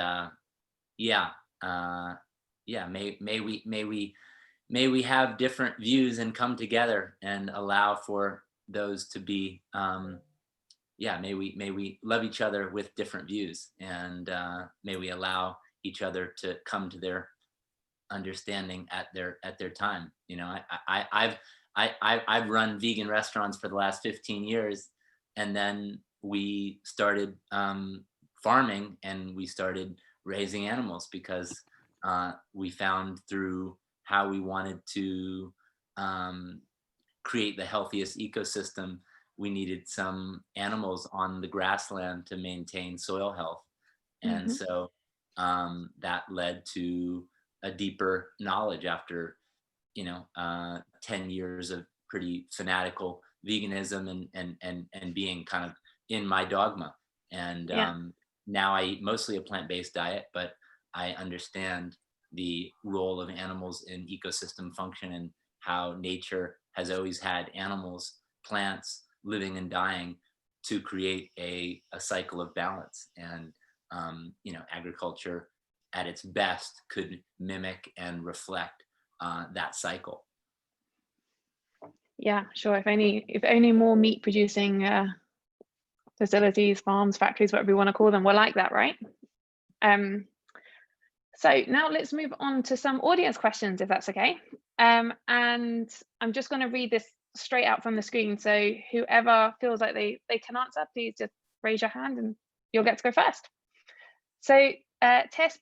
Speaker 5: may we have different views and come together and allow for those to be may we love each other with different views, and may we allow each other to come to their understanding at their time. I've run vegan restaurants for the last 15 years, and then we started farming, and we started raising animals because we found through how we wanted to create the healthiest ecosystem, we needed some animals on the grassland to maintain soil health. And so that led to a deeper knowledge after 10 years of pretty fanatical veganism and being kind of in my dogma. And now I eat mostly a plant-based diet, but I understand the role of animals in ecosystem function and how nature has always had animals, plants, living and dying to create a cycle of balance. And agriculture at its best could mimic and reflect that cycle.
Speaker 1: Yeah, sure. If only more meat producing facilities, farms, factories, whatever we want to call them, were like that, right? So now let's move on to some audience questions, if that's okay. And I'm just going to read this straight out from the screen. So whoever feels like they can answer, please just raise your hand and you'll get to go first. So Tess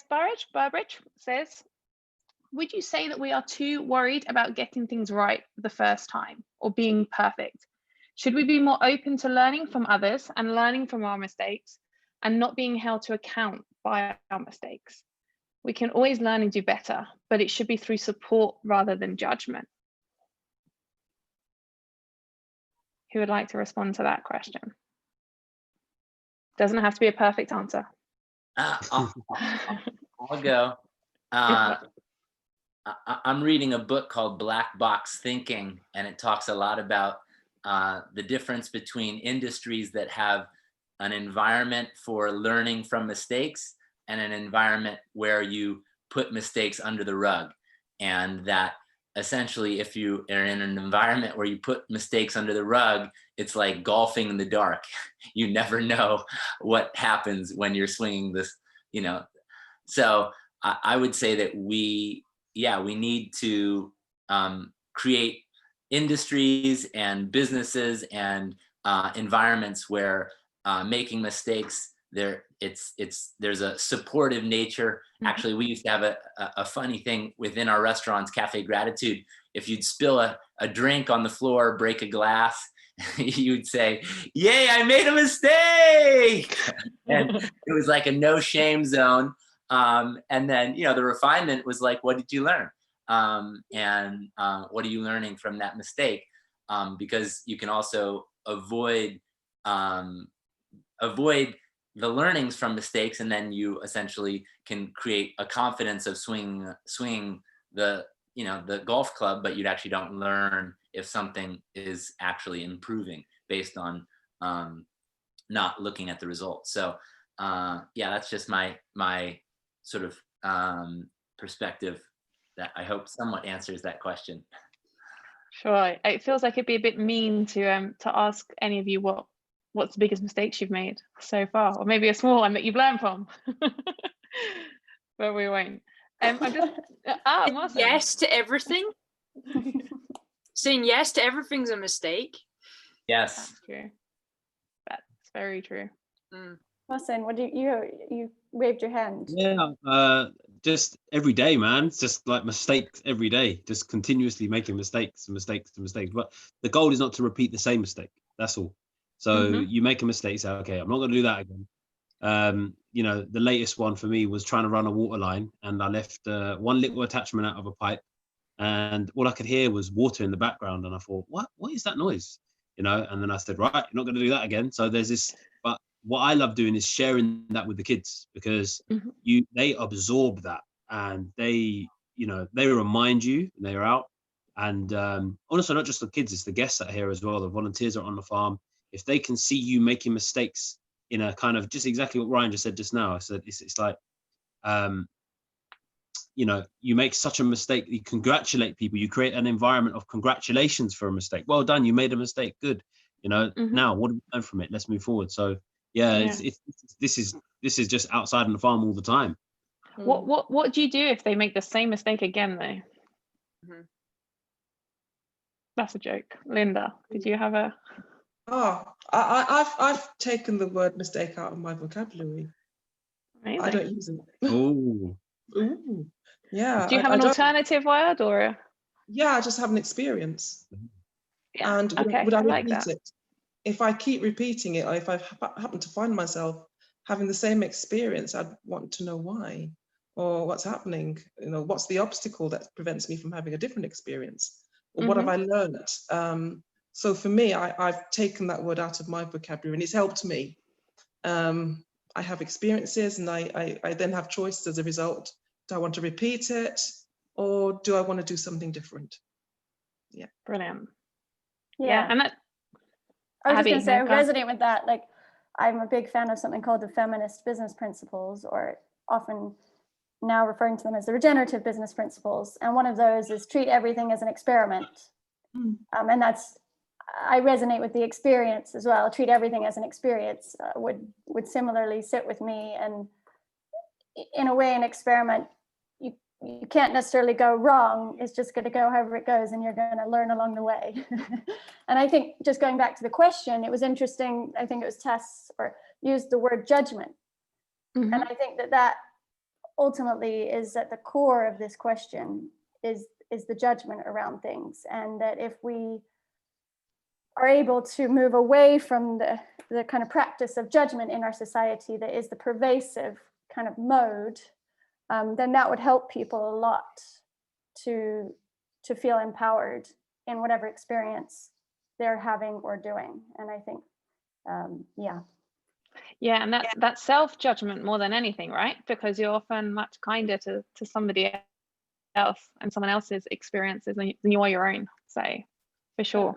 Speaker 1: Burbridge says, would you say that we are too worried about getting things right the first time or being perfect? Should we be more open to learning from others and learning from our mistakes and not being held to account by our mistakes? We can always learn and do better, but it should be through support rather than judgment. Who would like to respond to that question? Doesn't have to be a perfect answer.
Speaker 5: I'll go. I'm reading a book called Black Box Thinking, and it talks a lot about the difference between industries that have an environment for learning from mistakes and an environment where you put mistakes under the rug. And that essentially, if you are in an environment where you put mistakes under the rug, it's like golfing in the dark. You never know what happens when you're swinging this, So I would say that we need to create industries and businesses and environments where making mistakes, there's a supportive nature. Actually, we used to have a funny thing within our restaurants, Cafe Gratitude. If you'd spill a drink on the floor, break a glass, you'd say, "Yay, I made a mistake!" And it was like a no shame zone. And then, the refinement was like, what did you learn? And what are you learning from that mistake? Because you can also avoid the learnings from mistakes, and then you essentially can create a confidence of swinging the golf club, but you actually don't learn if something is actually improving based on not looking at the results. So that's just my sort of perspective that I hope somewhat answers that question.
Speaker 1: Sure. It feels like it'd be a bit mean to ask any of you what's the biggest mistakes you've made so far, or maybe a small one that you've learned from. But we won't. I'm just Martin.
Speaker 2: Yes to everything. Saying yes to everything's a mistake.
Speaker 5: Yes.
Speaker 1: That's true. That's very true.
Speaker 6: Martin, what do you waved your hand?
Speaker 4: Yeah, just every day, man. It's just like mistakes every day, just continuously making mistakes. But the goal is not to repeat the same mistake. That's all. So you make a mistake, say, okay, I'm not going to do that again. You know, the latest one for me was trying to run a water line, and I left one little attachment out of a pipe, and all I could hear was water in the background. And I thought, what is that noise? You know, and then I said, right, you're not going to do that again. So there's this, but what I love doing is sharing that with the kids, because they absorb that, and they remind you when they're out. And also not just the kids, it's the guests that are here as well. The volunteers are on the farm. If they can see you making mistakes in a kind of just exactly what Ryan just said just now, I said it's like, you know, you make such a mistake, you congratulate people, you create an environment of congratulations for a mistake. Well done, you made a mistake, good. You know, now what do we learn from it? Let's move forward. So yeah. This is just outside on the farm all the time.
Speaker 1: What do you do if they make the same mistake again, though? That's a joke. Linda, did you have a?
Speaker 3: I've taken the word mistake out of my vocabulary. Amazing. I don't use it.
Speaker 4: Ooh.
Speaker 3: Yeah.
Speaker 1: Do you have an alternative word, or?
Speaker 3: Yeah, I just have an experience.
Speaker 1: Yeah.
Speaker 3: And
Speaker 1: okay.
Speaker 3: would I
Speaker 1: like
Speaker 3: repeat
Speaker 1: that.
Speaker 3: it? If I keep repeating it, or if I happen to find myself having the same experience, I'd want to know why, or what's happening. You know, what's the obstacle that prevents me from having a different experience, or what have I learned? So for me, I've taken that word out of my vocabulary, and it's helped me. I have experiences, and I then have choices as a result. Do I want to repeat it, or do I want to do something different? Yeah.
Speaker 1: Brilliant.
Speaker 6: Yeah.
Speaker 1: And that.
Speaker 6: I was just going to say, I resonate with that. Like, I'm a big fan of something called the feminist business principles, or often now referring to them as the regenerative business principles. And one of those is treat everything as an experiment. And that's, I resonate with the experience as well. Treat everything as an experience would similarly sit with me. And in a way, an experiment, you can't necessarily go wrong. It's just going to go however it goes, and you're going to learn along the way. And I think, just going back to the question, it was interesting. I think it was Tess used the word judgment. And I think that ultimately is at the core of this question, is the judgment around things. And that if we are able to move away from the kind of practice of judgment in our society that is the pervasive kind of mode, then that would help people a lot to feel empowered in whatever experience they're having or doing. And I think,
Speaker 1: Yeah, and that's self-judgment more than anything, right? Because you're often much kinder to somebody else and someone else's experiences than you are your own, so for sure.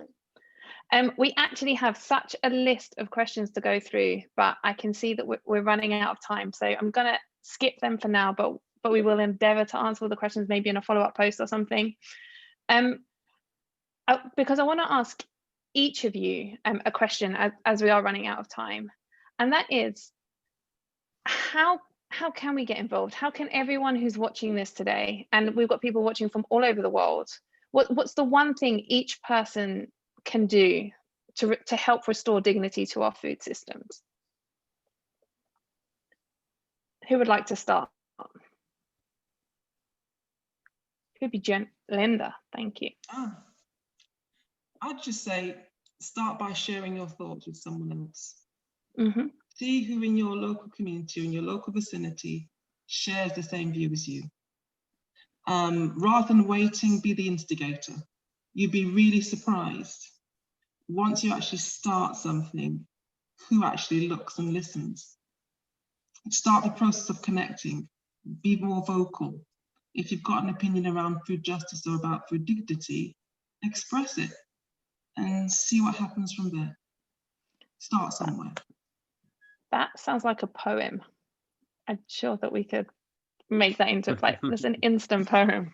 Speaker 1: We actually have such a list of questions to go through, but I can see that we're running out of time. So I'm going to skip them for now, but we will endeavour to answer all the questions maybe in a follow-up post or something. Because I want to ask each of you a question as we are running out of time. And that is, how can we get involved? How can everyone who's watching this today, and we've got people watching from all over the world, what's the one thing each person can do to help restore dignity to our food systems? Who would like to start? Could be Linda, thank you.
Speaker 3: I'd just say, start by sharing your thoughts with someone else. See who in your local community, in your local vicinity, shares the same view as you. Rather than waiting, be the instigator. You'd be really surprised once you actually start something, who actually looks and listens. Start the process of connecting, be more vocal. If you've got an opinion around food justice or about food dignity, express it and see what happens from there. Start somewhere.
Speaker 1: That sounds like a poem. I'm sure that we could make that into like just an instant poem.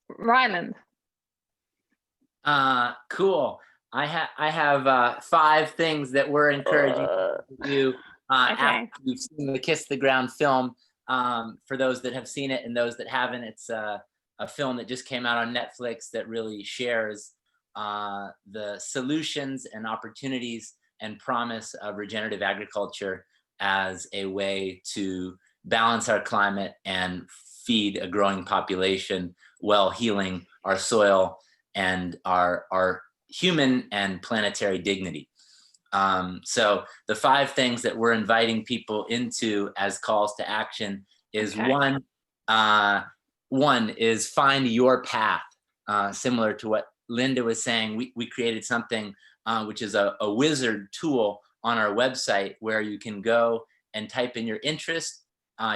Speaker 1: Ryland.
Speaker 5: Cool. I have 5 things that we're encouraging to do after you've seen the Kiss the Ground film. For those that have seen it and those that haven't, it's a film that just came out on Netflix that really shares the solutions and opportunities and promise of regenerative agriculture as a way to balance our climate and feed a growing population while healing our soil and our human and planetary dignity. So the 5 things that we're inviting people into as calls to action is one is find your path. Similar to what Linda was saying, we created something which is a wizard tool on our website where you can go and type in your interest,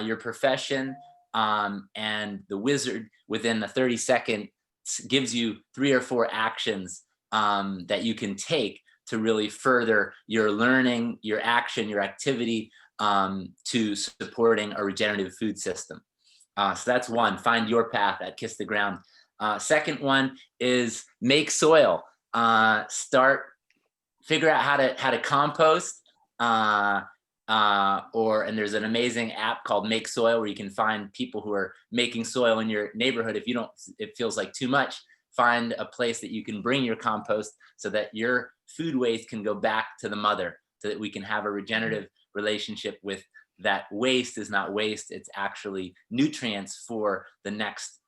Speaker 5: your profession, and the wizard within the 30-second gives you 3 or 4 actions that you can take to really further your learning, your action, your activity to supporting a regenerative food system. So that's one, find your path at Kiss the Ground. Second one is make soil. Figure out how to compost. And there's an amazing app called Make Soil where you can find people who are making soil in your neighborhood. If it feels like too much, find a place that you can bring your compost so that your food waste can go back to the mother, so that we can have a regenerative relationship with that. Waste is not waste, it's actually nutrients for the next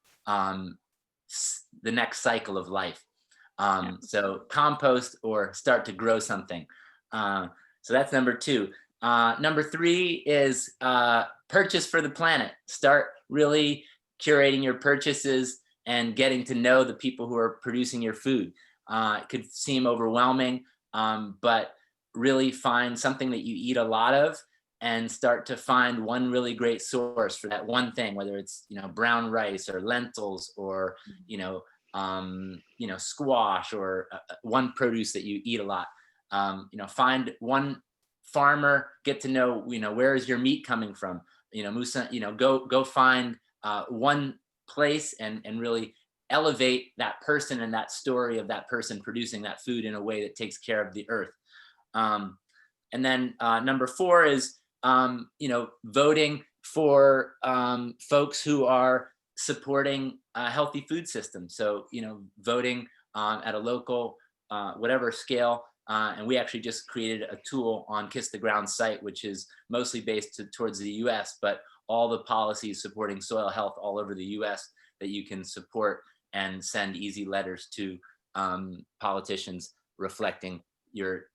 Speaker 5: cycle of life. So compost or start to grow something. So that's number 2. Number 3 is purchase for the planet. Start really curating your purchases and getting to know the people who are producing your food. It could seem overwhelming, but really find something that you eat a lot of and start to find one really great source for that one thing, whether it's, brown rice or lentils or, squash or one produce that you eat a lot. Find one farmer, get to know, where is your meat coming from? Musa, go find one place and really elevate that person and that story of that person producing that food in a way that takes care of the earth. And then number 4 is, voting for folks who are supporting a healthy food system. So, voting at a local, whatever scale. And we actually just created a tool on Kiss the Ground site, which is mostly based towards the US, but all the policies supporting soil health all over the US that you can support and send easy letters to politicians reflecting your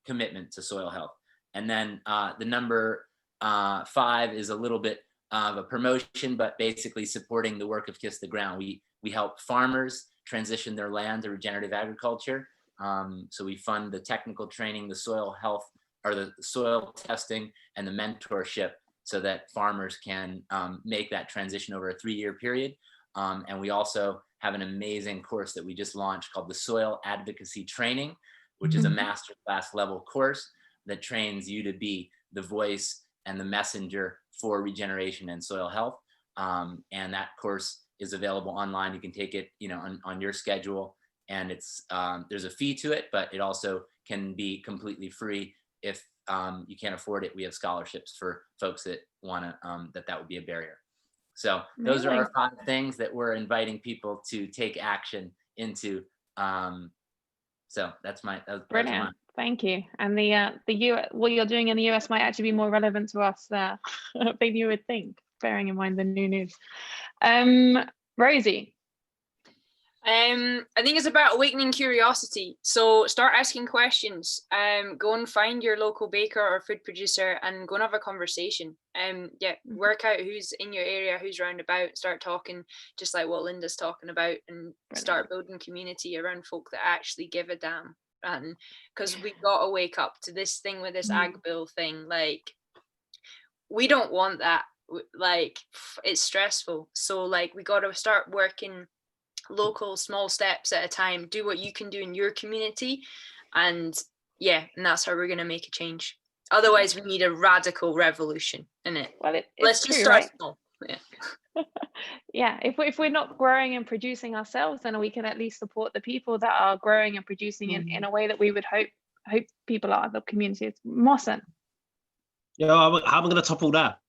Speaker 5: commitment to soil health. And then the number 5 is a little bit of a promotion, but basically supporting the work of Kiss the Ground. We help farmers transition their land to regenerative agriculture. So we fund the technical training, the soil health, or the soil testing, and the mentorship so that farmers can make that transition over a 3-year period. And we also have an amazing course that we just launched called the Soil Advocacy Training, which is a masterclass level course that trains you to be the voice and the messenger for regeneration and soil health. And that course is available online. You can take it, on your schedule. And it's there's a fee to it, but it also can be completely free if you can't afford it. We have scholarships for folks that want to, that would be a barrier. So those are our 5 things that we're inviting people to take action into. So that's
Speaker 1: brilliant.
Speaker 5: That's
Speaker 1: Thank you. And what you're doing in the US might actually be more relevant to us than you would think, bearing in mind the new news. Rosie.
Speaker 2: I think it's about awakening curiosity. So start asking questions. Go and find your local baker or food producer and go and have a conversation. Work out who's in your area, who's round about. Start talking, just like what Linda's talking about, and start building community around folk that actually give a damn. And because we've got to wake up to this thing with this ag bill thing. Like, we don't want that. Like, it's stressful. So like, we got to start working local, small steps at a time. Do what you can do in your community, and that's how we're going to make a change. Otherwise, we need a radical revolution in it.
Speaker 1: Well,
Speaker 2: Let's just start small. Yeah.
Speaker 1: Yeah, if we're not growing and producing ourselves, then we can at least support the people that are growing and producing in a way that we would hope people are, the communities mustn't.
Speaker 4: Yeah, how am I going to topple that?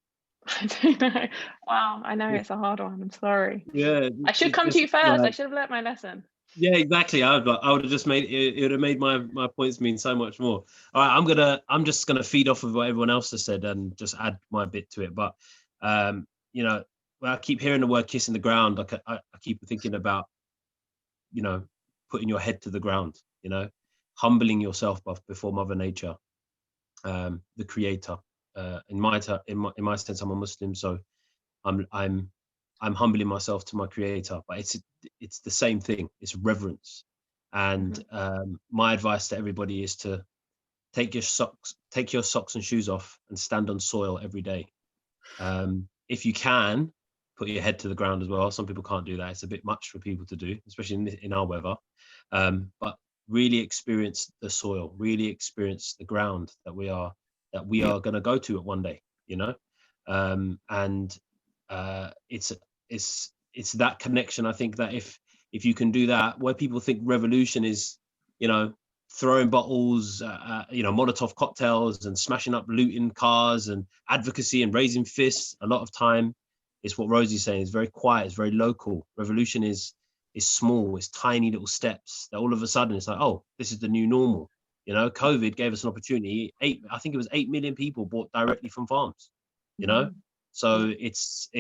Speaker 1: I don't know. Wow, I know it's a hard one. I'm sorry.
Speaker 4: Yeah,
Speaker 1: I should come to you first. I should have learnt my lesson. Yeah,
Speaker 4: exactly. I would have just made it would have made my points mean so much more. All right, I'm just gonna feed off of what everyone else has said and just add my bit to it. But you know, when I keep hearing the word kissing the ground, I keep thinking about, you know, putting your head to the ground, you know, humbling yourself before Mother Nature, the Creator. In my sense, I'm a Muslim, so I'm humbling myself to my Creator. But it's the same thing. It's reverence. And my advice to everybody is to take your socks and shoes off and stand on soil every day. If you can, put your head to the ground as well. Some people can't do that. It's a bit much for people to do, especially in our weather. But really experience the soil, really experience the ground that we are going to go to at one day, you know. It's that connection. I think that if you can do that, where people think revolution is, you know, throwing bottles, you know, Molotov cocktails and smashing up, looting cars and advocacy and raising fists, a lot of time it's what Rosie's saying. It's very quiet. It's very local. Revolution is small. It's tiny little steps that all of a sudden it's like, oh, this is the new normal. You know, COVID gave us an opportunity. I think it was 8 million people bought directly from farms. You know, so it's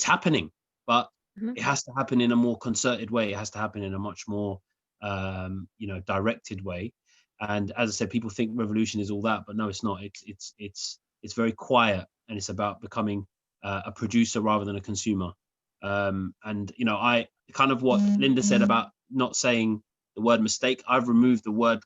Speaker 4: happening, but it has to happen in a more concerted way. It has to happen in a much more you know, directed way. And as I said, people think revolution is all that, but no, it's not. It's very quiet, and it's about becoming a producer rather than a consumer. And you know, I kind of what Linda said about not saying the word mistake. I've removed the word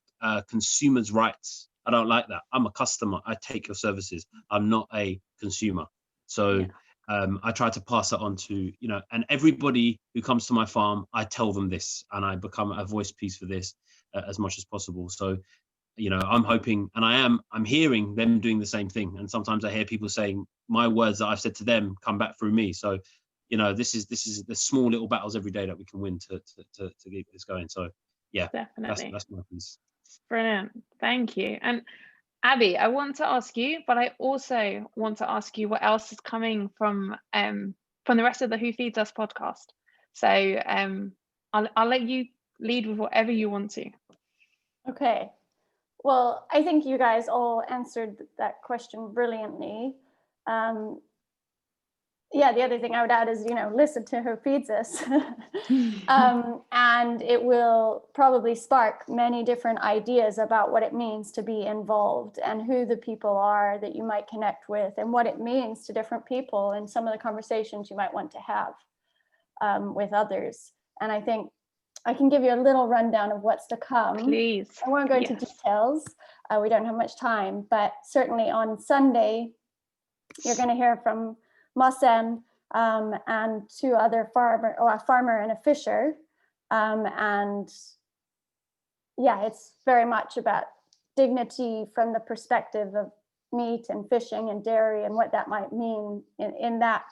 Speaker 4: consumers' rights. I don't like that. I'm a customer. I take your services. I'm not a consumer. So I try to pass that on to, you know, and everybody who comes to my farm, I tell them this, and I become a voice piece for this as much as possible. So, you know, I'm hoping, and I'm hearing them doing the same thing. And sometimes I hear people saying my words that I've said to them come back through me. So, you know, this is the small little battles every day that we can win to keep this going. So yeah, definitely. That's my piece.
Speaker 1: Brilliant. Thank you. And Abby, I want to ask you, but I also want to ask you what else is coming from the rest of the Who Feeds Us podcast. So I'll let you lead with whatever you want to.
Speaker 6: Okay. Well, I think you guys all answered that question brilliantly. Yeah, the other thing I would add is, you know, listen to Who Feeds Us. And it will probably spark many different ideas about what it means to be involved and who the people are that you might connect with and what it means to different people and some of the conversations you might want to have with others. And I think I can give you a little rundown of what's to come.
Speaker 1: Please.
Speaker 6: I won't go into details. We don't have much time, but certainly on Sunday, you're going to hear from Mossem and two other a farmer and a fisher. And yeah, it's very much about dignity from the perspective of meat and fishing and dairy and what that might mean in that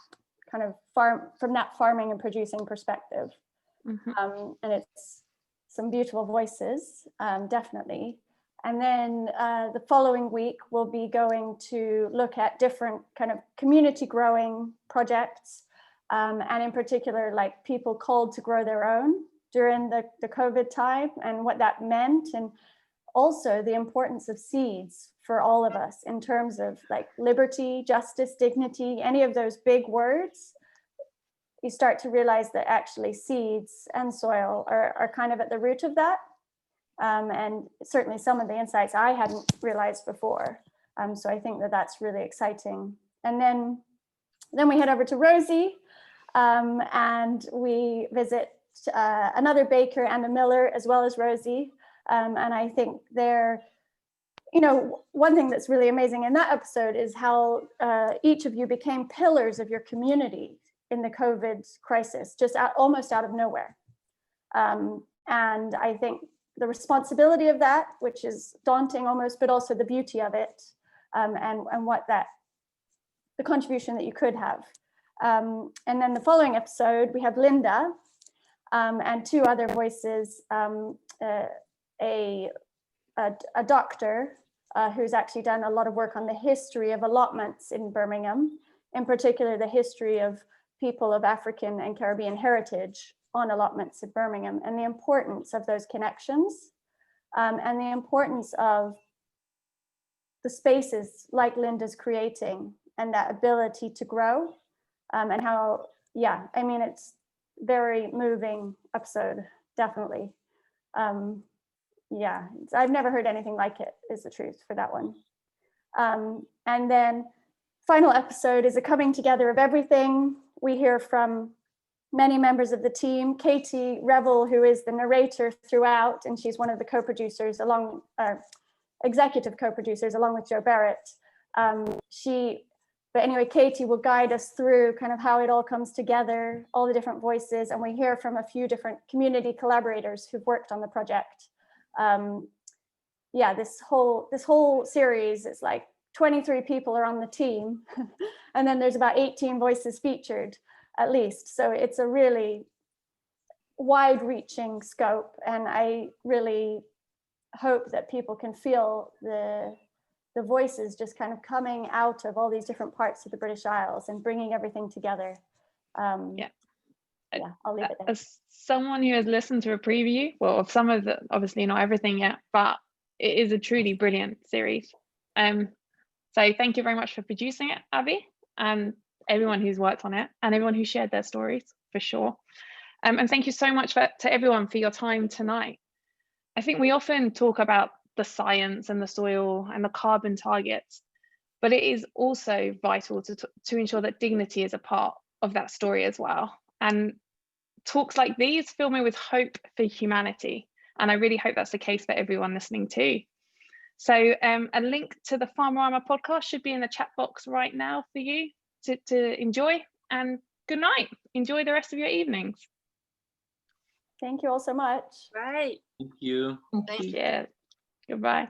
Speaker 6: kind of from that farming and producing perspective. And it's some beautiful voices, definitely. And then the following week, we'll be going to look at different kind of community growing projects, and in particular, like people called to grow their own during the COVID time and what that meant, and also the importance of seeds for all of us in terms of like liberty, justice, dignity, any of those big words. You start to realize that actually seeds and soil are kind of at the root of that. And certainly some of the insights I hadn't realized before. So I think that that's really exciting. And then we head over to Rosie, and we visit another baker and a miller as well as Rosie. And I think they're, you know, one thing that's really amazing in that episode is how each of you became pillars of your community in the COVID crisis, just almost out of nowhere. And I think the responsibility of that, which is daunting almost, but also the beauty of it, and what the contribution that you could have. And then the following episode, we have Linda and two other voices, a doctor who's actually done a lot of work on the history of allotments in Birmingham, in particular the history of people of African and Caribbean heritage on allotments in Birmingham, and the importance of those connections, and the importance of the spaces like Linda's creating and that ability to grow, and how, yeah, I mean, it's very moving episode, definitely. Yeah, I've never heard anything like it, is the truth for that one. And then final episode is a coming together of everything. We hear from many members of the team. Katie Revel, who is the narrator throughout, and she's one of the co-producers executive co-producers along with Joe Barrett. But anyway, Katie will guide us through kind of how it all comes together, all the different voices, and we hear from a few different community collaborators who've worked on the project. Yeah, this whole series is like 23 people are on the team, and then there's about 18 voices featured at least. So it's a really wide-reaching scope, and I really hope that people can feel the voices just kind of coming out of all these different parts of the British Isles and bringing everything together. Yeah, I'll leave it there.
Speaker 1: As someone who has listened to a preview, well, of some of the, obviously not everything yet, but it is a truly brilliant series. So thank you very much for producing it, Abby, and everyone who's worked on it, and everyone who shared their stories, for sure. And thank you so much to everyone for your time tonight. I think we often talk about the science and the soil and the carbon targets, but it is also vital to ensure that dignity is a part of that story as well. And talks like these fill me with hope for humanity. And I really hope that's the case for everyone listening too. So a link to the Farmerama podcast should be in the chat box right now for you to enjoy. And good night. Enjoy the rest of your evenings.
Speaker 6: Thank you all so much.
Speaker 2: Right.
Speaker 5: Thank you.
Speaker 2: Thank you.
Speaker 1: Yeah. Goodbye.